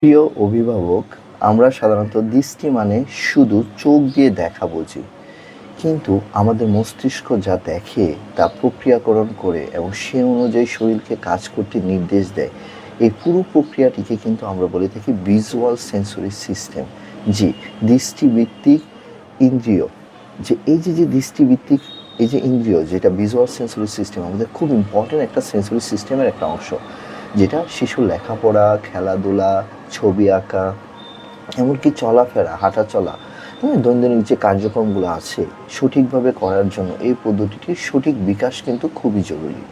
প্রিয় অভিভাবক, আমরা সাধারণত দৃষ্টি মানে শুধু চোখ দিয়ে দেখা বুঝি। কিন্তু আমাদের মস্তিষ্ক যা দেখে তা প্রক্রিয়াকরণ করে এবং সে অনুযায়ী শরীরকে কাজ করতে নির্দেশ দেয়। এই পুরো প্রক্রিয়াটিকে কিন্তু আমরা বলে থাকি ভিজুয়াল সেন্সরি সিস্টেম। জি, দৃষ্টিভিত্তিক ইন্দ্রিয়। যে দৃষ্টিভিত্তিক এই যে ইন্দ্রিয়, যেটা ভিজুয়াল সেন্সরি সিস্টেম, আমাদের খুব ইম্পর্ট্যান্ট একটা সেন্সরি সিস্টেমের একটা অংশ, যেটা শিশুর লেখাপড়া, খেলাধুলা, ছবি আঁকা, এমনকি চলাফেরা, হাঁটা চলা, দৈনন্দিন যে কার্যক্রমগুলো আছে সঠিকভাবে করার জন্য এই পদ্ধতিটির সঠিক বিকাশ কিন্তু খুবই জরুরি।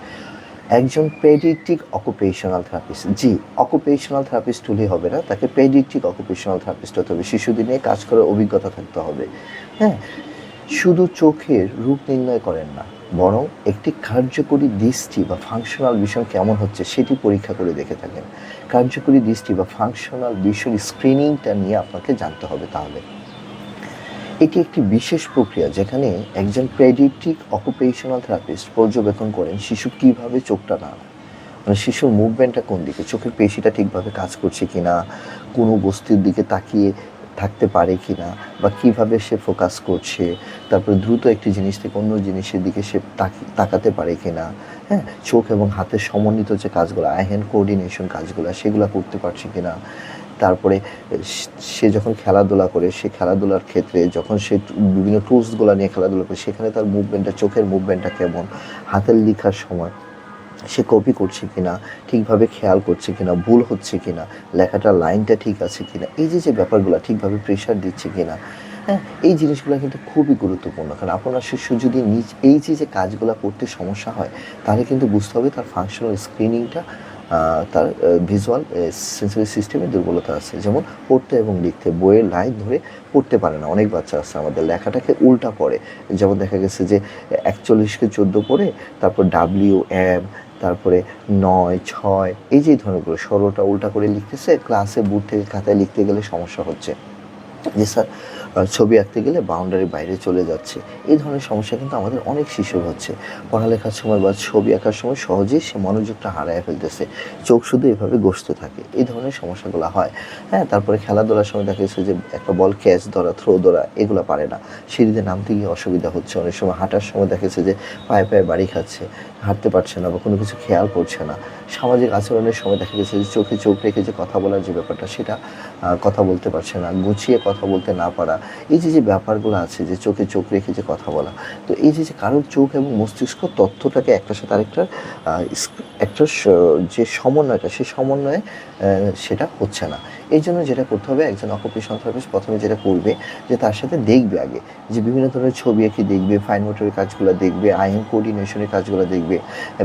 একজন পেডিয়াট্রিক অকুপেশনাল থেরাপিস্ট, জি, অকুপেশনাল থেরাপিস্ট হলেই হবে না, তাকে পেডিয়াট্রিক অকুপেশনাল থেরাপিস্ট হতে হবে, শিশুদের নিয়ে কাজ করার অভিজ্ঞতা থাকতে হবে। হ্যাঁ, শুধু চোখের রূপ নির্ণয় করেন না, বরং একটি কার্যকরী দৃষ্টি বা ফাংশনাল ভিশন কেমন হচ্ছে সেটি পরীক্ষা করে দেখে থাকেন। কার্যকরী দৃষ্টি বা ফাংশনাল ভিশন স্ক্রিনিংটা নিয়ে আপনাকে জানতে হবে। তাহলে এটি একটি বিশেষ প্রক্রিয়া যেখানে একজন পেডিয়াট্রিক অকুপেশনাল থেরাপিস্ট পর্যবেক্ষণ করেন শিশু কীভাবে চোখটা নাড়ায়, মানে শিশুর মুভমেন্টটা কোন দিকে, চোখের পেশিটা ঠিকভাবে কাজ করছে কিনা, কোনো বস্তুর দিকে তাকিয়ে থাকতে পারে কিনা, বা কিভাবে সে ফোকাস করছে, তারপরে দ্রুত একটি জিনিস থেকে অন্য জিনিসের দিকে সে তাকাতে পারে কিনা, হ্যাঁ, চোখ এবং হাতের সমন্বিত যে কাজগুলো, আই হ্যান্ড কোঅর্ডিনেশন কাজগুলো, সেগুলো করতে পারছে কিনা। তারপরে সে যখন খেলাধুলা করে, সে খেলাধুলার ক্ষেত্রে যখন সে বিভিন্ন টুলসগুলো নিয়ে খেলাধুলা করে, সেখানে তার মুভমেন্টটা, চোখের মুভমেন্টটা কেমন, হাতের লেখার সময় সে কপি করছে কিনা, ঠিকভাবে খেয়াল করছে কিনা, ভুল হচ্ছে কিনা, লেখাটার লাইনটা ঠিক আছে কিনা, এই যে ব্যাপারগুলো ঠিকভাবে প্রেশার দিচ্ছে কিনা। হ্যাঁ, এই জিনিসগুলো কিন্তু খুবই গুরুত্বপূর্ণ, কারণ আপনার শিশু যদি এই যে কাজগুলো করতে সমস্যা হয়, তাহলে কিন্তু বুঝতে হবে তার ফাংশনাল স্ক্রিনিংটা, তার ভিজুয়াল সেন্সরি সিস্টেমে দুর্বলতা আছে। যেমন পড়তে এবং লিখতে, বইয়ের লাইন ধরে পড়তে পারে না, অনেক বাচ্চা আছে আমাদের, লেখাটাকে উল্টা পড়ে। যেমন দেখা গেছে যে 41কে 14 পড়ে, তারপর WM, তারপরে 9, 6, এই যে ধরনেরগুলো, সরোটা উল্টা করে লিখতেছে, ক্লাসে বোর্ড থেকে খাতায় লিখতে গেলে সমস্যা হচ্ছে, যে স্যার ছবি আঁকতে গেলে বাউন্ডারির বাইরে চলে যাচ্ছে। এই ধরনের সমস্যা কিন্তু আমাদের অনেক শিশুর হচ্ছে। পড়ালেখার সময় বা ছবি আঁকার সময় সহজেই সে মনোযোগটা হারায় ফেলতেছে, চোখ শুধু এভাবে গসতে থাকে, এই ধরনের সমস্যাগুলো হয়। হ্যাঁ, তারপরে খেলাধুলার সময় দেখা গেছে যে একটা বল ক্যাচ ধরা, থ্রো ধরা, এগুলো পারে না, সিঁড়িতে নামতে গিয়ে অসুবিধা হচ্ছে, অনেক সময় হাঁটার সময় দেখা গেছে যে পায়ে পায়ে বাড়ি খাচ্ছে, হাঁটতে পারছে না বা কোনো কিছু খেয়াল করছে না। সামাজিক আচরণের সময় দেখা গেছে যে চোখে চোখ রেখে যে কথা বলার যে ব্যাপারটা, সেটা কথা বলতে পারছে না, গুছিয়ে কথা বলতে না পারা, এই যে ব্যাপারগুলো আছে, যে চোখে চোখ রেখে যে কথা বলা। তো এই যে কারোর চোখ এবং মস্তিষ্ক তথ্যটাকে একটার সাথে আরেকটার একটা যে সমন্বয়টা, সেই সমন্বয়ে সেটা হচ্ছে না। এই জন্য যেটা করতে হবে, একজন অকুপেশনাল থেরাপিস্ট প্রথমে যেটা করবে, যে তার সাথে দেখবে আগে, যে বিভিন্ন ধরনের ছবি আঁকি দেখবে, ফাইন মোটরের কাজগুলো দেখবে, আই হ্যান্ড কোঅর্ডিনেশনের কাজগুলো দেখবে।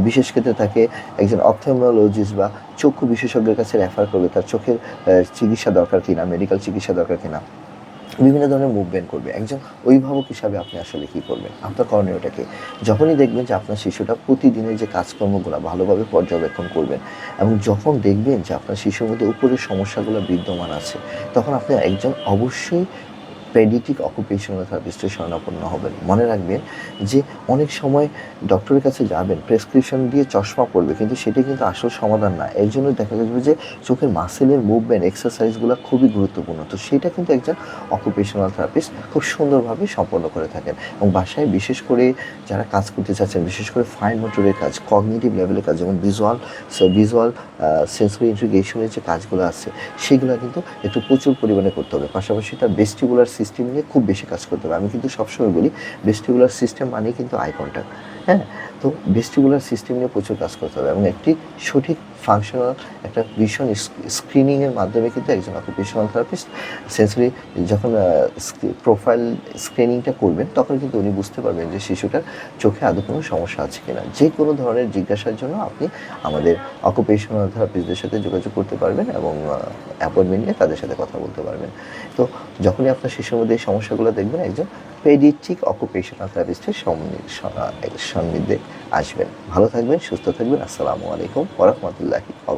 বিশেষ ক্ষেত্রে তাকে একজন অপথলমোলজিস্ট বা চক্ষু বিশেষজ্ঞের কাছে রেফার করবে, তার চোখের চিকিৎসা দরকার কিনা, মেডিকেল চিকিৎসা দরকার কিনা। বিভিন্ন ধরনের মুভমেন্ট করবে। একজন অভিভাবক হিসাবে আপনি আসলে কী করবেন, আপনার করণীয়টাকে, যখনই দেখবেন যে আপনার শিশুটা প্রতিদিনের যে কাজকর্মগুলো ভালোভাবে পর্যবেক্ষণ করবেন, এবং যখন দেখবেন যে আপনার শিশুর মধ্যে উপরের সমস্যাগুলো বিদ্যমান আছে, তখন আপনি একজন অবশ্যই পেডিয়াট্রিক অকুপেশনাল থেরাপিস্টের শরণাপন্ন হবেন। মনে রাখবেন যে অনেক সময় ডক্টরের কাছে যাবেন, প্রেসক্রিপশন দিয়ে চশমা পড়বে, কিন্তু সেটা কিন্তু আসল সমাধান না। এর জন্য দেখা যাবে যে চোখের মাসেলের মুভমেন্ট, এক্সারসাইজগুলো খুবই গুরুত্বপূর্ণ। তো সেটা কিন্তু একজন অকুপেশনাল থেরাপিস্ট খুব সুন্দরভাবে সম্পন্ন করে থাকেন। এবং বাসায় বিশেষ করে যারা কাজ করতে চাচ্ছেন, বিশেষ করে ফাইন মোটরের কাজ, কগনিটিভ লেভেলের কাজ, যেমন ভিজুয়াল সেন্সরি ইন্টিগ্রেশনের যে কাজগুলো আছে, সেগুলো কিন্তু একটু প্রচুর পরিমাণে করতে হবে। পাশাপাশি তার ভেস্টিবুলার সিস্টেম নিয়ে খুব বেশি কাজ করতে হবে। আমি কিন্তু সবসময় বলি, ভেস্টিবুলার সিস্টেম মানে কিন্তু আই কন্ট্যাক্ট। হ্যাঁ, তো ভেস্টিবুলার সিস্টেম নিয়ে প্রচুর কাজ করতে হবে, এবং একটি সঠিক ফাংশনাল একটা ভিশন স্ক্রিনিংয়ের মাধ্যমে কিন্তু একজন অকুপেশনাল থেরাপিস্ট সেন্সরি যখন প্রোফাইল স্ক্রিনিংটা করবেন, তখন কিন্তু উনি বুঝতে পারবেন যে শিশুটার চোখে আদৌ কোনো সমস্যা আছে কিনা। যে কোনো ধরনের জিজ্ঞাসার জন্য আপনি আমাদের অকুপেশনাল থেরাপিস্টদের সাথে যোগাযোগ করতে পারবেন, এবং অ্যাপয়েন্টমেন্ট নিয়ে তাদের সাথে কথা বলতে পারবেন। তো যখনই আপনার শিশুর মধ্যে এই সমস্যাগুলো দেখবেন, একজন পেডিয়াট্রিক অকুপেশনাল থেরাপিস্টের সান্নিধ্যে আসবেন। ভালো থাকবেন, সুস্থ থাকবেন। আসসালামু আলাইকুম ওয়া রাহমাতুল্লাহি ওয়া বারাকাতুহু।